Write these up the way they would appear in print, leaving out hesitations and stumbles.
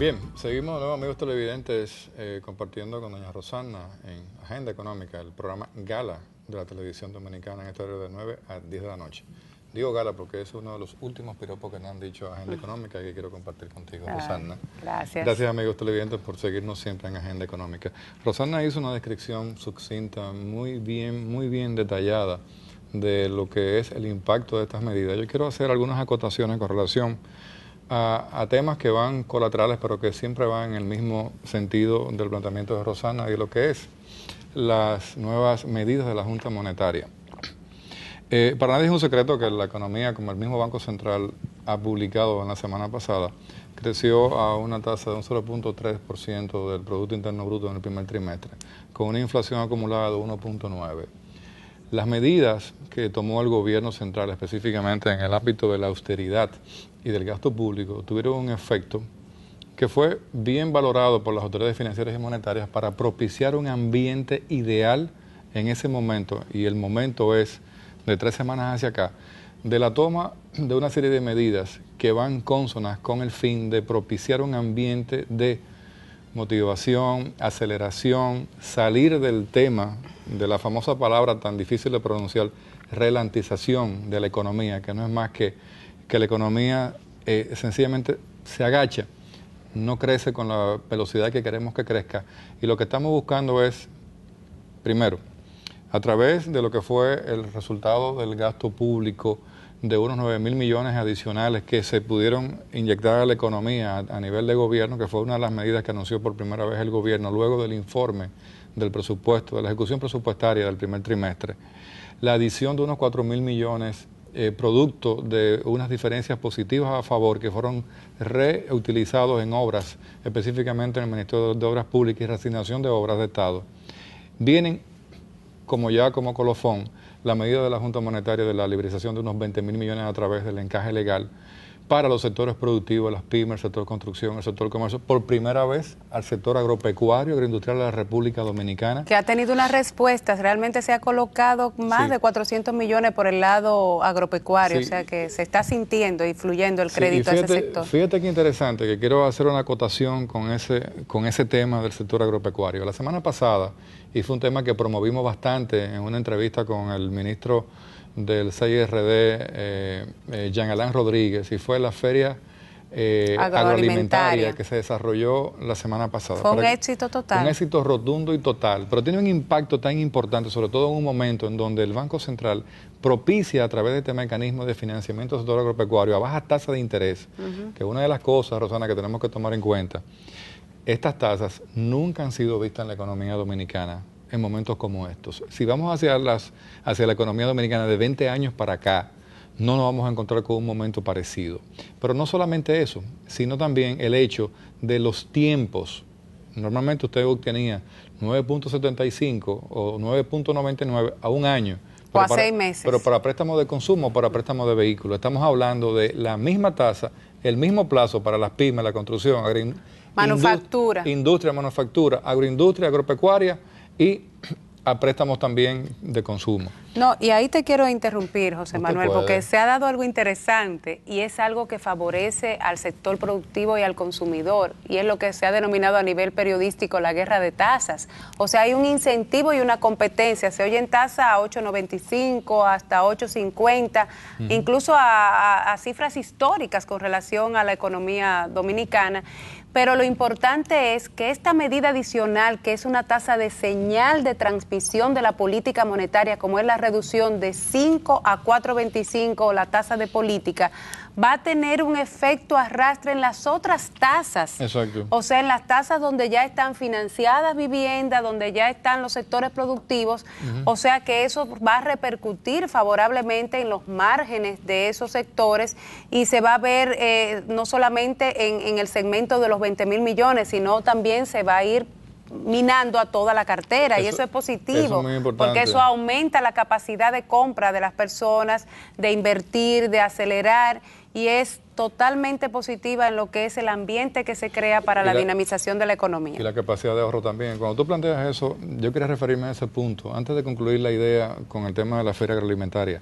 Bien, seguimos de nuevo, amigos televidentes, compartiendo con doña Rosana en Agenda Económica, el programa Gala de la televisión dominicana en este horario de 9 a 10 de la noche. Digo Gala porque es uno de los últimos piropos que nos han dicho a Agenda Económica y que quiero compartir contigo, Rosana. Gracias. Gracias, amigos televidentes, por seguirnos siempre en Agenda Económica. Rosana hizo una descripción sucinta, muy bien detallada de lo que es el impacto de estas medidas. Yo quiero hacer algunas acotaciones con relación a temas que van colaterales, pero que siempre van en el mismo sentido del planteamiento de Rosana y lo que es las nuevas medidas de la Junta Monetaria. Para nadie es un secreto que la economía, como el mismo Banco Central ha publicado en la semana pasada, creció a una tasa de un 0.3% del Producto Interno Bruto en el primer trimestre, con una inflación acumulada de 1.9%. Las medidas que tomó el gobierno central, específicamente en el ámbito de la austeridad y del gasto público, tuvieron un efecto que fue bien valorado por las autoridades financieras y monetarias para propiciar un ambiente ideal en ese momento, y el momento es de 3 semanas hacia acá, de la toma de una serie de medidas que van consonas con el fin de propiciar un ambiente de motivación, aceleración, salir del tema de la famosa palabra tan difícil de pronunciar, ralentización de la economía, que no es más que la economía sencillamente se agacha, no crece con la velocidad que queremos que crezca, y lo que estamos buscando es, primero, a través de lo que fue el resultado del gasto público de unos 9.000 millones adicionales que se pudieron inyectar a la economía a nivel de gobierno, que fue una de las medidas que anunció por primera vez el gobierno luego del informe del presupuesto, de la ejecución presupuestaria del primer trimestre. La adición de unos 4.000 millones producto de unas diferencias positivas a favor que fueron reutilizados en obras, específicamente en el Ministerio de Obras Públicas y reasignación de obras de Estado. Vienen como colofón la medida de la Junta Monetaria de la liberación de unos 20.000 millones a través del encaje legal para los sectores productivos, las pymes, el sector construcción, el sector comercio, por primera vez al sector agropecuario, agroindustrial de la República Dominicana. Que ha tenido unas respuestas, realmente se ha colocado más de 400 millones por el lado agropecuario, o sea que se está sintiendo y fluyendo el crédito a ese sector. Fíjate qué interesante, que quiero hacer una acotación con ese tema del sector agropecuario. La semana pasada, y fue un tema que promovimos bastante en una entrevista con el ministro del CIRD, Jean Alain Rodríguez, y fue la feria agroalimentaria que se desarrolló la semana pasada. Fue un éxito total. Un éxito rotundo y total, pero tiene un impacto tan importante, sobre todo en un momento en donde el Banco Central propicia a través de este mecanismo de financiamiento del sector agropecuario a baja tasa de interés, que es una de las cosas, Rosana, que tenemos que tomar en cuenta. Estas tasas nunca han sido vistas en la economía dominicana en momentos como estos. Si vamos hacia la economía dominicana de 20 años para acá, no nos vamos a encontrar con un momento parecido. Pero no solamente eso, sino también el hecho de los tiempos. Normalmente usted obtenía 9.75 o 9.99 a un año. O a 6 meses. Pero para préstamos de consumo, para préstamos de vehículos. Estamos hablando de la misma tasa, el mismo plazo para las pymes, la construcción, manufactura, industria, manufactura, agroindustria, agropecuaria y a préstamos también de consumo. No, y ahí te quiero interrumpir, José Manuel, porque se ha dado algo interesante y es algo que favorece al sector productivo y al consumidor, y es lo que se ha denominado a nivel periodístico la guerra de tasas. O sea, hay un incentivo y una competencia. Se oyen tasas a 8.95 hasta 8.50, incluso a cifras históricas con relación a la economía dominicana. Pero lo importante es que esta medida adicional, que es una tasa de señal de transmisión de la política monetaria, como es la reducción de 5 a 4.25 la tasa de política, va a tener un efecto arrastre en las otras tasas. Exacto. O sea, en las tasas donde ya están financiadas viviendas, donde ya están los sectores productivos. O sea que eso va a repercutir favorablemente en los márgenes de esos sectores y se va a ver no solamente en el segmento de los 20.000 millones, sino también se va a ir minando a toda la cartera, y eso es positivo, porque eso aumenta la capacidad de compra de las personas, de invertir, de acelerar, y es totalmente positiva en lo que es el ambiente que se crea para la dinamización de la economía. Y la capacidad de ahorro también. Cuando tú planteas eso, yo quería referirme a ese punto, antes de concluir la idea con el tema de la feria agroalimentaria.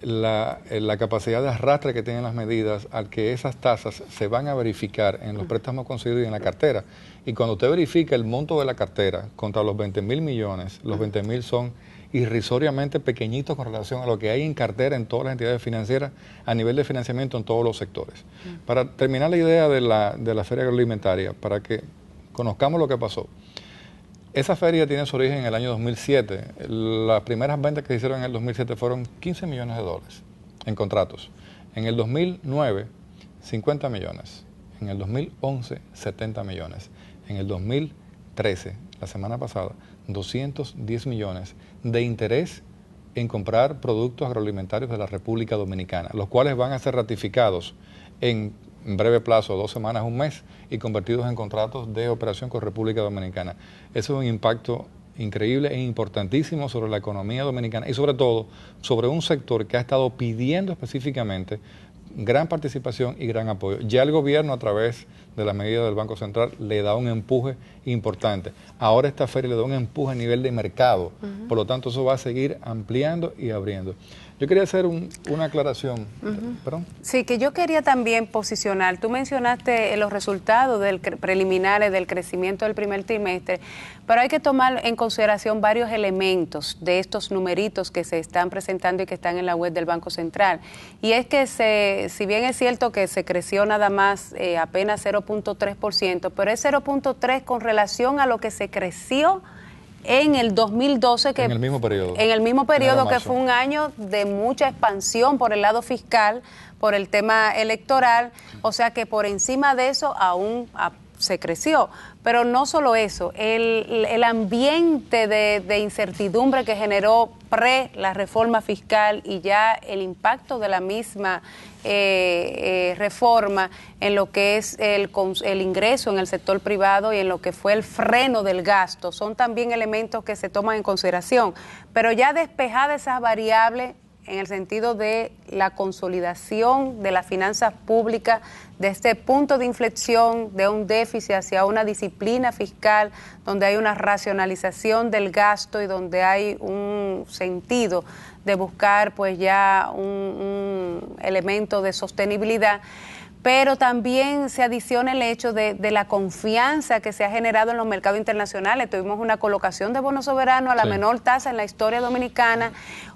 la capacidad de arrastre que tienen las medidas al que esas tasas se van a verificar en los préstamos concedidos y en la cartera. Y cuando usted verifica el monto de la cartera contra los 20.000 millones, los 20.000 son irrisoriamente pequeñitos con relación a lo que hay en cartera en todas las entidades financieras a nivel de financiamiento en todos los sectores. Para terminar la idea de la feria agroalimentaria, para que conozcamos lo que pasó. Esa feria tiene su origen en el año 2007. Las primeras ventas que se hicieron en el 2007 fueron 15 millones de dólares en contratos. En el 2009, 50 millones. En el 2011, 70 millones. En el 2013, la semana pasada, 210 millones de interés en comprar productos agroalimentarios de la República Dominicana, los cuales van a ser ratificados en breve plazo, 2 semanas, un mes, y convertidos en contratos de operación con República Dominicana. Eso es un impacto increíble e importantísimo sobre la economía dominicana y sobre todo sobre un sector que ha estado pidiendo específicamente gran participación y gran apoyo. Ya el gobierno, a través de las medidas del Banco Central, le da un empuje importante. Ahora esta feria le da un empuje a nivel de mercado, por lo tanto eso va a seguir ampliando y abriendo. Yo quería hacer una aclaración. ¿Perdón? Sí, que yo quería también posicionar. Tú mencionaste los resultados preliminares del crecimiento del primer trimestre, pero hay que tomar en consideración varios elementos de estos numeritos que se están presentando y que están en la web del Banco Central. Y es que si bien es cierto que se creció nada más apenas 0.3%, pero es 0.3% con relación a lo que se creció en el 2012, que en el mismo periodo. En el mismo periodo, que fue un año de mucha expansión por el lado fiscal, por el tema electoral, o sea que por encima de eso aún se creció. Pero no solo eso, el ambiente de incertidumbre que generó la reforma fiscal y ya el impacto de la misma reforma en lo que es el ingreso en el sector privado y en lo que fue el freno del gasto, son también elementos que se toman en consideración. Pero ya despejada esas variables en el sentido de la consolidación de las finanzas públicas, de este punto de inflexión de un déficit hacia una disciplina fiscal, donde hay una racionalización del gasto y donde hay un sentido de buscar pues ya un elemento de sostenibilidad. Pero también se adiciona el hecho de la confianza que se ha generado en los mercados internacionales. Tuvimos una colocación de bonos soberanos a la menor tasa en la historia dominicana,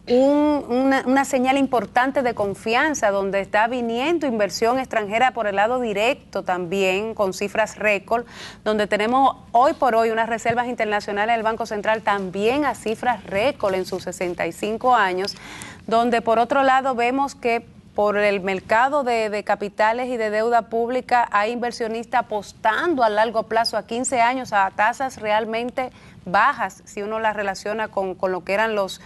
una señal importante de confianza, donde está viniendo inversión extranjera por el lado directo también, con cifras récord, donde tenemos hoy por hoy unas reservas internacionales del Banco Central también a cifras récord en sus 65 años, donde por otro lado vemos que por el mercado de capitales y de deuda pública hay inversionistas apostando a largo plazo, a 15 años, a tasas realmente bajas, si uno las relaciona con lo que eran las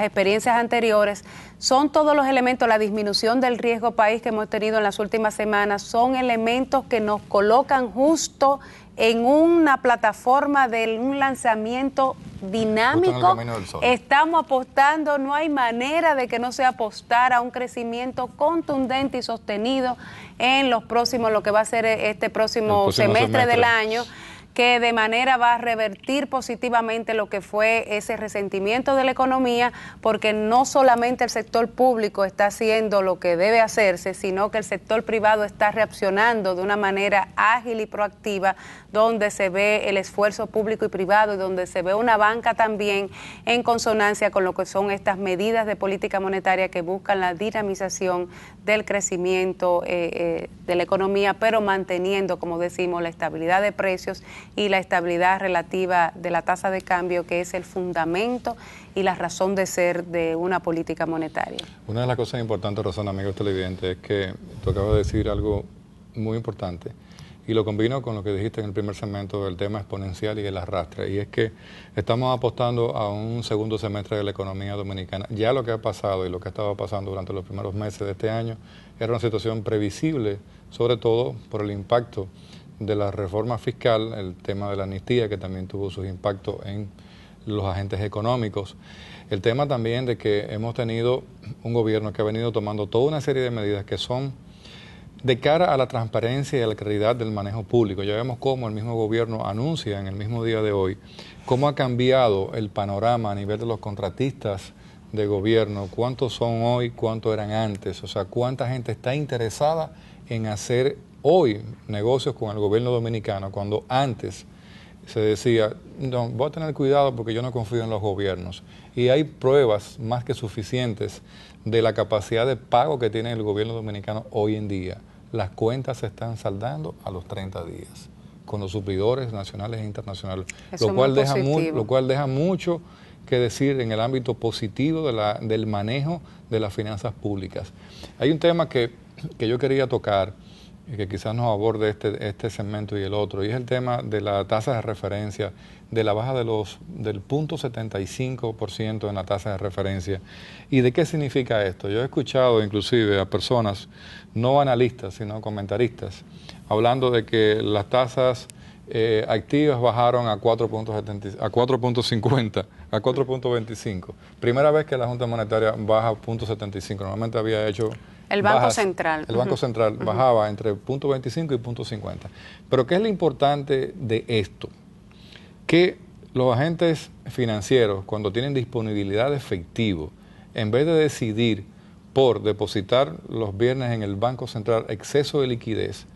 experiencias anteriores. Son todos los elementos, la disminución del riesgo país que hemos tenido en las últimas semanas, son elementos que nos colocan justo en una plataforma de un lanzamiento dinámico. Estamos apostando, no hay manera de que no sea apostar a un crecimiento contundente y sostenido en los próximos, lo que va a ser este próximo semestre del año, que de manera va a revertir positivamente lo que fue ese resentimiento de la economía, porque no solamente el sector público está haciendo lo que debe hacerse, sino que el sector privado está reaccionando de una manera ágil y proactiva, donde se ve el esfuerzo público y privado y donde se ve una banca también en consonancia con lo que son estas medidas de política monetaria que buscan la dinamización del crecimiento de la economía, pero manteniendo, como decimos, la estabilidad de precios y la estabilidad relativa de la tasa de cambio, que es el fundamento y la razón de ser de una política monetaria. Una de las cosas importantes, Rosana, amigos televidentes, es que tú acabas de decir algo muy importante y lo combino con lo que dijiste en el primer segmento del tema exponencial y el arrastre, y es que estamos apostando a un segundo semestre de la economía dominicana. Ya lo que ha pasado y lo que estaba pasando durante los primeros meses de este año era una situación previsible, sobre todo por el impacto de la reforma fiscal, el tema de la amnistía, que también tuvo sus impactos en los agentes económicos, el tema también de que hemos tenido un gobierno que ha venido tomando toda una serie de medidas que son de cara a la transparencia y a la claridad del manejo público. Ya vemos cómo el mismo gobierno anuncia en el mismo día de hoy cómo ha cambiado el panorama a nivel de los contratistas de gobierno, cuántos son hoy, cuántos eran antes, o sea, cuánta gente está interesada en hacer hoy negocios con el gobierno dominicano, cuando antes se decía, no, voy a tener cuidado porque yo no confío en los gobiernos. Y hay pruebas más que suficientes de la capacidad de pago que tiene el gobierno dominicano hoy en día. Las cuentas se están saldando a los 30 días, con los suplidores nacionales e internacionales, lo cual deja mucho que decir en el ámbito positivo del manejo de las finanzas públicas. Hay un tema que yo quería tocar, y que quizás nos aborde este segmento y el otro, y es el tema de la tasa de referencia, de la baja del 0.75% en la tasa de referencia. ¿Y de qué significa esto? Yo he escuchado inclusive a personas, no analistas, sino comentaristas, hablando de que las tasas activas bajaron a 4.50, a 4.25. Primera vez que la Junta Monetaria baja 0.75. Normalmente había hecho... El Banco Central. El Banco Central bajaba entre 0.25 y 0.50. Pero ¿qué es lo importante de esto? Que los agentes financieros, cuando tienen disponibilidad de efectivo, en vez de decidir por depositar los viernes en el Banco Central exceso de liquidez,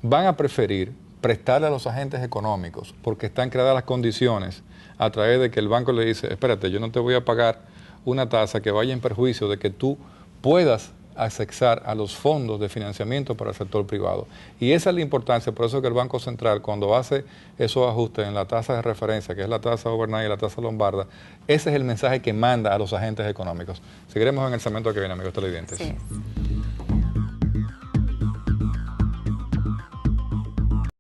van a preferir prestarle a los agentes económicos, porque están creadas las condiciones a través de que el banco le dice, espérate, yo no te voy a pagar una tasa que vaya en perjuicio de que tú puedas accesar a los fondos de financiamiento para el sector privado. Y esa es la importancia, por eso que el Banco Central, cuando hace esos ajustes en la tasa de referencia, que es la tasa overnight y la tasa lombarda, ese es el mensaje que manda a los agentes económicos. Seguiremos en el segmento que viene, amigos televidentes. Sí.